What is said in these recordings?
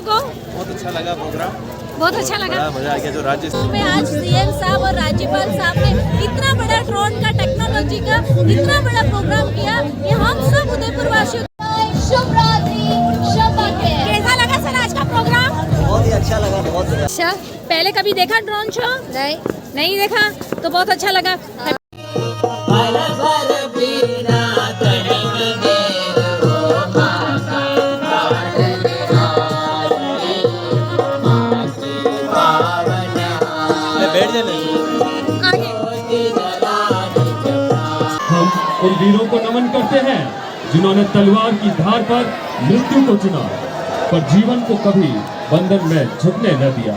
को? बहुत अच्छा लगा प्रोग्राम, बहुत अच्छा लगा। मजा आ गया। जो राज्य में आज सीएम साहब और राज्यपाल साहब ने इतना बड़ा ड्रोन का टेक्नोलॉजी का इतना बड़ा प्रोग्राम किया, ये हम सब उदयपुर वासियों शुभ रात्रि, शुभ बखेर। कैसा लगा सर आज का प्रोग्राम? बहुत ही अच्छा लगा, बहुत ही अच्छा, पहले कभी देखा ड्रोन शो? नहीं देखा तो बहुत अच्छा लगा। हम उन वीरों को नमन करते हैं जिन्होंने तलवार की धार पर मृत्यु को चुना, पर जीवन को कभी बंधन में झुकने न दिया।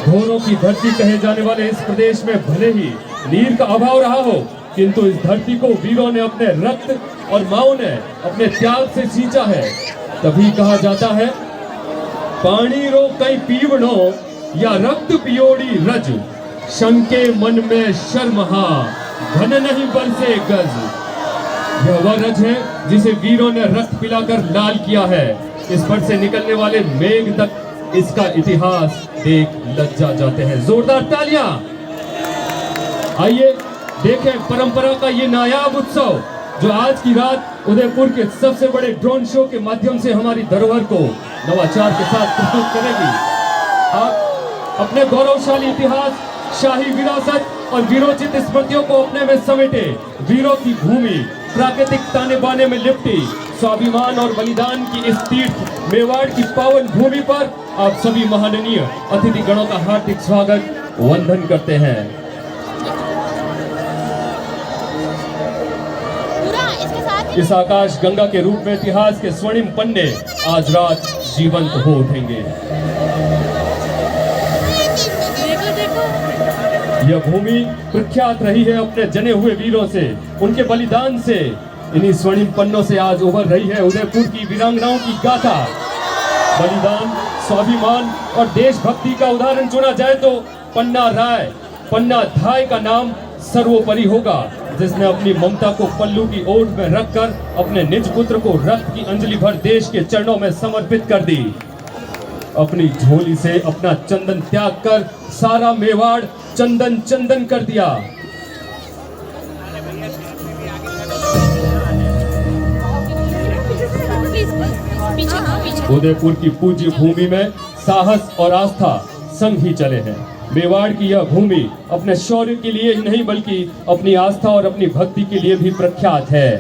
घोड़ों की धरती कहे जाने वाले इस प्रदेश में भले ही नीर का अभाव रहा हो, किंतु इस धरती को वीरों ने अपने रक्त और माओं ने अपने त्याग से सींचा है। तभी कहा जाता है, पानी रो कई पीवड़ो या रक्त पियोड़ी रज, शंके मन में शर्महा घन नहीं बरसे गज। यह वह रज है जिसे वीरों ने रक्त पिलाकर लाल किया है। इस पर से निकलने वाले मेघ तक इसका इतिहास देख लज्जा जाते हैं। जोरदार तालियां। आइए देखें परंपरा का ये नायाब उत्सव जो आज की रात उदयपुर के सबसे बड़े ड्रोन शो के माध्यम से हमारी धरोहर को नवाचार के साथ प्रस्तुत करेगी। आप अपने गौरवशाली इतिहास, शाही विरासत और वीरोचित स्मृतियों को अपने में समेटे, वीरों की भूमि प्राकृतिक ताने बाने में लिपटी स्वाभिमान और बलिदान की इस तीर्थ मेवाड़ की पावन भूमि पर आप सभी महाननीय अतिथि गणों का हार्दिक स्वागत वंदन करते हैं। इस आकाश गंगा के रूप में इतिहास के स्वर्णिम पन्ने आज रात जीवंत हो उठेंगे। यह भूमि प्रख्यात रही है अपने जने हुए वीरों से, उनके बलिदान से। इन्हीं स्वर्णिम पन्नों से आज उभर रही है उदयपुर की वीरांगनाओं की गाथा। बलिदान, स्वाभिमान और देशभक्ति का उदाहरण चुना जाए तो पन्ना राय, पन्ना धाय का नाम सर्वोपरि होगा, जिसने अपनी ममता को पल्लू की ओट में रखकर अपने निज पुत्र को रक्त की अंजलि भर देश के चरणों में समर्पित कर दी। अपनी झोली से अपना चंदन त्याग कर सारा मेवाड़ चंदन चंदन कर दिया। उदयपुर की पूज्य भूमि में साहस और आस्था संग ही चले हैं। मेवाड़ की यह भूमि अपने शौर्य के लिए ही नहीं बल्कि अपनी आस्था और अपनी भक्ति के लिए भी प्रख्यात है।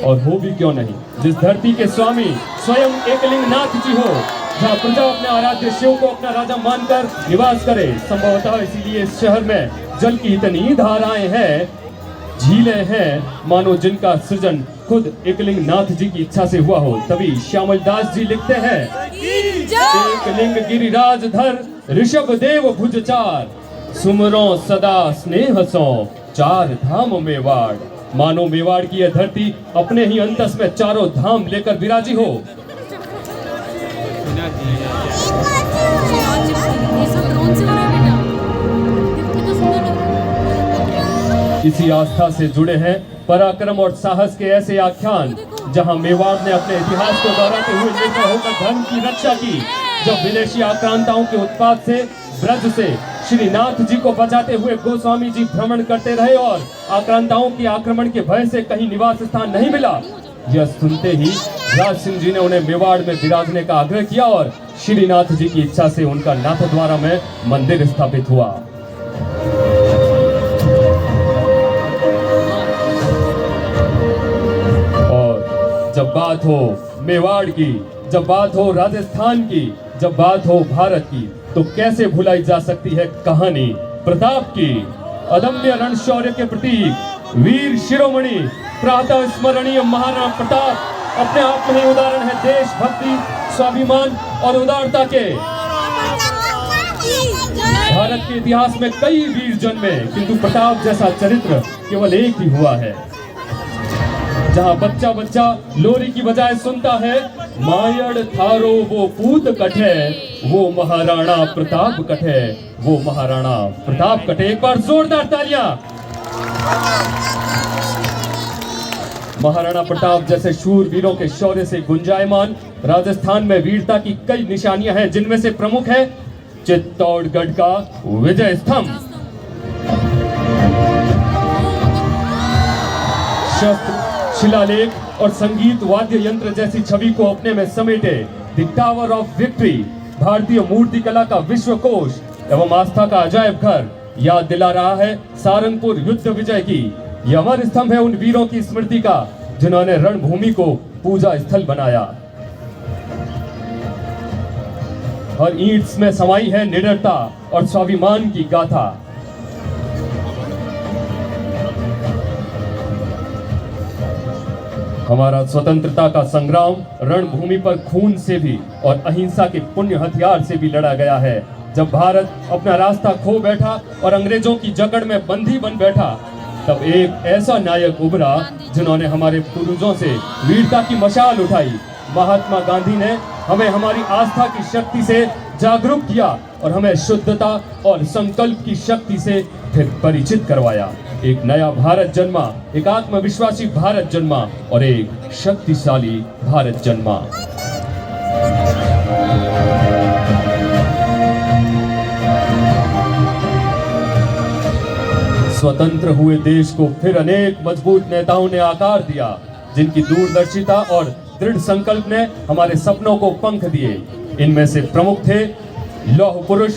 और हो भी क्यों नहीं, जिस धरती के स्वामी स्वयं एकलिंग नाथ जी हो, जहाँ प्रजा अपने आराध्य शिव को अपना राजा मानकर निवास करे। संभवतः इसीलिए इस शहर में जल की इतनी धाराएं हैं, झीलें हैं, मानो जिनका सृजन खुद एकलिंग नाथ जी की इच्छा से हुआ हो। तभी श्यामल दास जी लिखते हैं, एकलिंग गिरिराज धर ऋषभ देव भुज चार, सुमरो सदा स्नेह सो चार धाम मेवाड़। मानो मेवाड़ की यह धरती अपने ही अंतस में चारों धाम लेकर विराजी हो। इसी आस्था से जुड़े हैं पराक्रम और साहस के ऐसे आख्यान, जहां मेवाड़ ने अपने इतिहास को दोहराते हुए निर्भय होकर धर्म की रक्षा की। जब विदेशी आक्रांताओं के उत्पात से ब्रज से श्री नाथ जी को बचाते हुए गोस्वामी जी भ्रमण करते रहे और आक्रांताओं के आक्रमण के भय से कहीं निवास स्थान नहीं मिला, यह सुनते ही राज सिंह जी ने उन्हें मेवाड़ में विराजने का आग्रह किया और श्रीनाथ जी की इच्छा से उनका नाथद्वारा में मंदिर स्थापित हुआ। और जब बात हो मेवाड़ की, जब बात हो राजस्थान की, जब बात हो भारत की, तो कैसे भुलाई जा सकती है कहानी प्रताप की। अदम्य रण शौर्य के प्रतीक वीर शिरोमणि प्रातः स्मरणीय महाराणा प्रताप अपने आप में ही उदाहरण है देशभक्ति, स्वाभिमान और उदारता के। भारत के इतिहास में कई वीर जन्मे, किंतु प्रताप जैसा चरित्र केवल एक ही हुआ है। जहां बच्चा बच्चा लोरी की बजाय सुनता है, मायड़ थारो वो पूत कठे, वो महाराणा प्रताप कठे, वो महाराणा प्रताप कठे। एक बार जोरदार तालियां। महाराणा प्रताप जैसे शूरवीरों के शौर्य से गुंजायमान राजस्थान में वीरता की कई निशानियां हैं, जिनमें से प्रमुख है चित्तौड़गढ़ का विजय स्तंभ। शस्त्र, शिलालेख और संगीत वाद्य यंत्र जैसी छवि को अपने में समेटे द टावर ऑफ विक्ट्री, भारतीय मूर्ति कला का विश्वकोश एवं आस्था का अजायब घर याद दिला रहा है सारंगपुर युद्ध विजय की। यह अमर स्तंभ है उन वीरों की स्मृति का जिन्होंने रणभूमि को पूजा स्थल बनाया। हर ईंट में समाई है निडरता और स्वाभिमान की गाथा। हमारा स्वतंत्रता का संग्राम रणभूमि पर खून से भी और अहिंसा के पुण्य हथियार से भी लड़ा गया है। जब भारत अपना रास्ता खो बैठा और अंग्रेजों की जकड़ में बंदी बन बैठा, तब एक ऐसा नायक उभरा जिन्होंने हमारे पूर्वजों से वीरता की मशाल उठाई। महात्मा गांधी ने हमें हमारी आस्था की शक्ति से जागरूक किया और हमें शुद्धता और संकल्प की शक्ति से फिर परिचित करवाया। एक नया भारत जन्मा, एक आत्मविश्वासी भारत जन्मा और एक शक्तिशाली भारत जन्मा। स्वतंत्र हुए देश को फिर अनेक मजबूत नेताओं ने आकार दिया, जिनकी दूरदर्शिता और दृढ़ संकल्प ने हमारे सपनों को पंख दिए। इनमें से प्रमुख थे लौह पुरुष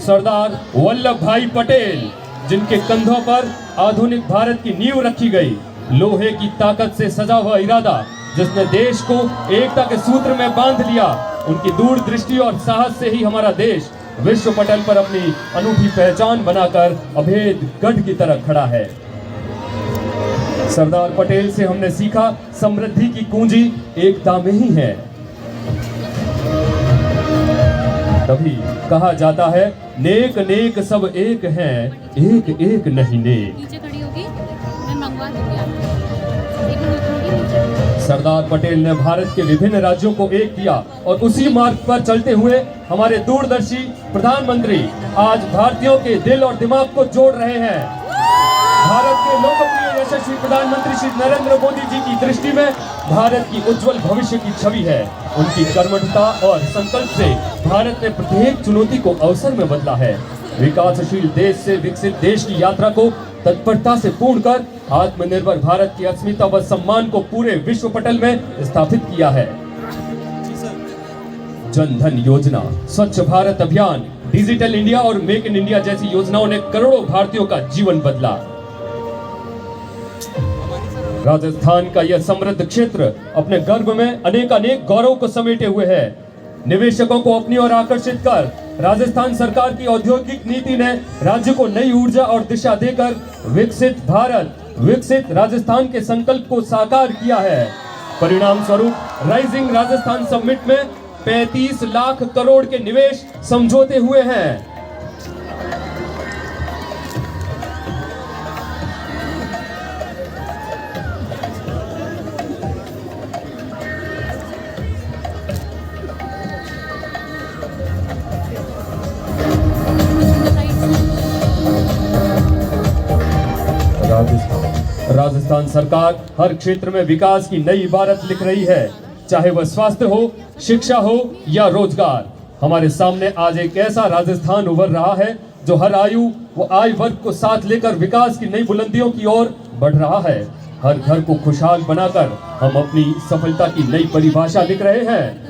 सरदार वल्लभ भाई पटेल, जिनके कंधों पर आधुनिक भारत की नींव रखी गई। लोहे की ताकत से सजा हुआ इरादा जिसने देश को एकता के सूत्र में बांध लिया। उनकी दूरदृष्टि और साहस से ही हमारा देश विश्व पटल पर अपनी अनूठी पहचान बनाकर अभेद गढ़ की तरह खड़ा है। सरदार पटेल से हमने सीखा समृद्धि की कुंजी एकता में ही है। तभी कहा जाता है नेक नेक सब एक हैं, एक एक नहीं नेक। नीचे खड़ी होगी, मैं मंगवा दूंगी आपको। एक मिनट होगी नीचे। सरदार पटेल ने भारत के विभिन्न राज्यों को एक किया और उसी मार्ग पर चलते हुए हमारे दूरदर्शी प्रधानमंत्री आज भारतीयों के दिल और दिमाग को जोड़ रहे हैं। भारत के लोकप्रिय यशस्वी प्रधानमंत्री श्री नरेंद्र मोदी जी की दृष्टि में भारत की उज्जवल भविष्य की छवि है। उनकी कर्मठता और संकल्प से भारत ने प्रत्येक चुनौती को अवसर में बदला है। विकासशील देश से विकसित देश की यात्रा को तत्परता से पूर्ण कर आत्मनिर्भर भारत की अस्मिता व सम्मान को पूरे विश्व पटल में स्थापित किया है। जन धन योजना, स्वच्छ भारत अभियान, डिजिटल इंडिया और मेक इन इंडिया जैसी योजनाओं ने करोड़ों भारतीयों का जीवन बदला। राजस्थान का यह समृद्ध क्षेत्र अपने गर्भ में अनेक गौरव को समेटे हुए है। निवेशकों को अपनी ओर आकर्षित कर राजस्थान सरकार की औद्योगिक नीति ने राज्य को नई ऊर्जा और दिशा देकर विकसित भारत, विकसित राजस्थान के संकल्प को साकार किया है। परिणाम स्वरूप राइजिंग राजस्थान समिट में 35 लाख करोड़ के निवेश समझौते हुए हैं। राजस्थान सरकार हर क्षेत्र में विकास की नई इबारत लिख रही है, चाहे वह स्वास्थ्य हो, शिक्षा हो या रोजगार। हमारे सामने आज एक ऐसा राजस्थान उभर रहा है जो हर आयु व आय वर्ग को साथ लेकर विकास की नई बुलंदियों की ओर बढ़ रहा है। हर घर को खुशहाल बनाकर हम अपनी सफलता की नई परिभाषा लिख रहे हैं।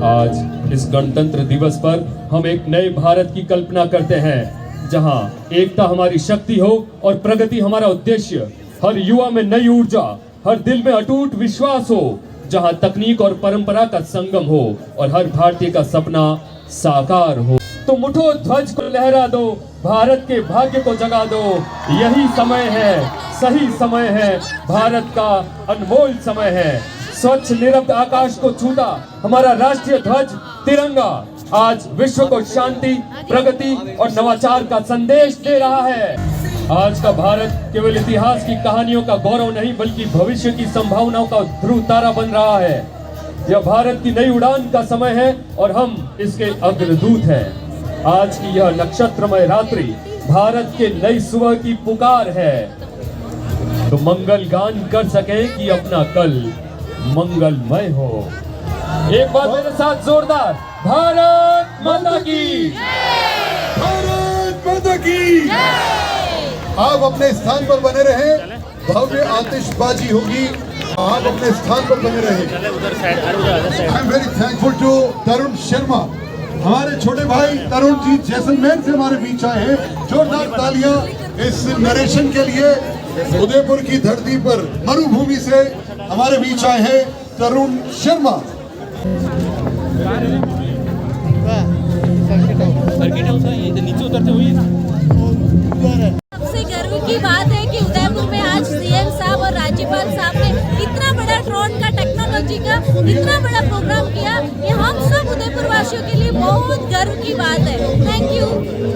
आज इस गणतंत्र दिवस पर हम एक नए भारत की कल्पना करते हैं, जहां एकता हमारी शक्ति हो और प्रगति हमारा उद्देश्य। हर युवा में नई ऊर्जा, हर दिल में अटूट विश्वास हो, जहां तकनीक और परंपरा का संगम हो और हर भारतीय का सपना साकार हो। तो मुठो ध्वज को लहरा दो, भारत के भाग्य को जगा दो। यही समय है, सही समय है, भारत का अनमोल समय है। स्वच्छ निरब्ध आकाश को छूता हमारा राष्ट्रीय ध्वज तिरंगा आज विश्व को शांति, प्रगति और नवाचार का संदेश दे रहा है। आज का भारत केवल इतिहास की कहानियों का गौरव नहीं बल्कि भविष्य की संभावनाओं का ध्रुव तारा बन रहा है। यह भारत की नई उड़ान का समय है और हम इसके अग्रदूत हैं। आज की यह नक्षत्रमय रात्रि भारत के नई सुबह की पुकार है। तो मंगल गान कर सके कि अपना कल मंगलमय हो। एक बार मेरे साथ जोरदार भारत माता की, भारत माता की। आप अपने स्थान पर बने रहे, भव्य आतिशबाजी होगी, आप अपने स्थान पर बने रहे। I am very thankful to Tarun Sharma, हमारे छोटे भाई तरुण जी जैसलमेर से हमारे बीच आए हैं। जोरदार तालियां इस नरेशन के लिए। उदयपुर की धरती पर मरुभूमि से हमारे बीच आए हैं तरुण शर्मा। सबसे गर्व की बात है कि उदयपुर में आज सीएम साहब और राज्यपाल साहब ने इतना बड़ा ड्रोन का टेक्नोलॉजी का इतना बड़ा प्रोग्राम किया। ये हम सब उदयपुर वासियों के लिए बहुत गर्व की बात है। थैंक यू,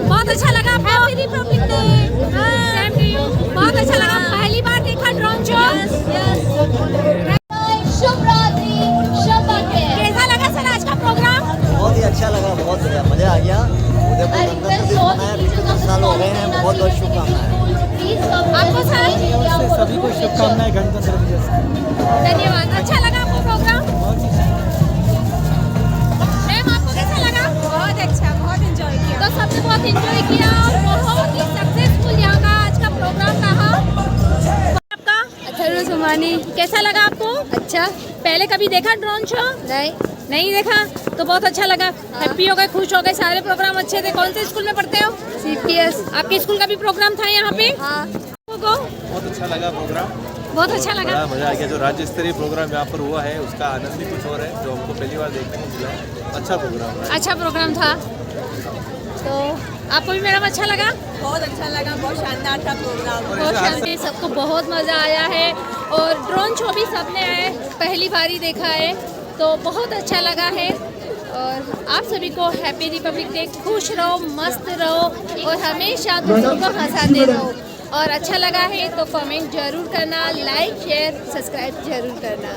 बहुत अच्छा लगा आपको। Happy Republic Day. Same to you. बहुत अच्छा लगा, पहली बार देखा ड्रोन शो। शुभ रात्रि, शुभ बखेर। कैसा लगा सर आज का प्रोग्राम? बहुत ही अच्छा लगा, बहुत बढ़िया, मजा आ गया। उदयपुर गणतंत्र दिवस मनाया, 75 साल हो गए हैं। बहुत बहुत शुभकामनाएं आपको सर? सभी को शुभकामनाएं गणतंत्र दिवस। धन्यवाद। अच्छा लगा आपको प्रोग्राम? मैम आपको कैसा लगा? बहुत अच्छा, बहुत एंजॉय किया। तो सबने बहुत एंजॉय किया और बहुत ही सक्सेसफुल यहाँ का आज का प्रोग्राम रहा। आपका? अथर्व सुमानी। कैसा लगा आपको? अच्छा। पहले कभी देखा ड्रोन शो? नहीं देखा तो बहुत अच्छा लगा। हैप्पी हो गए, खुश हो गए, सारे प्रोग्राम अच्छे थे। कौन से स्कूल में पढ़ते हो? CPS। आपके स्कूल का भी प्रोग्राम था यहाँ पे? हाँ। बहुत अच्छा लगा प्रोग्राम, बहुत अच्छा लगा। बड़ा मजा आ गया। जो राज्य स्तरीय प्रोग्राम यहाँ पर हुआ है उसका आनंद ही कुछ और है, जो हमको पहली बार देखने को मिला है। अच्छा प्रोग्राम है। अच्छा प्रोग्राम था। तो आपको भी मेरा अच्छा लगा? बहुत अच्छा लगा, बहुत शानदार था प्रोग्राम। बहुत शानदार, सबको बहुत मज़ा आया है और ड्रोन शो भी सबने आए पहली बारी देखा है तो बहुत अच्छा लगा है। और आप सभी को हैप्पी रिपब्लिक डे। खुश रहो, मस्त रहो और हमेशा दूसरों को हंसाते रहो। और अच्छा लगा है तो कमेंट जरूर करना, लाइक शेयर सब्सक्राइब जरूर करना।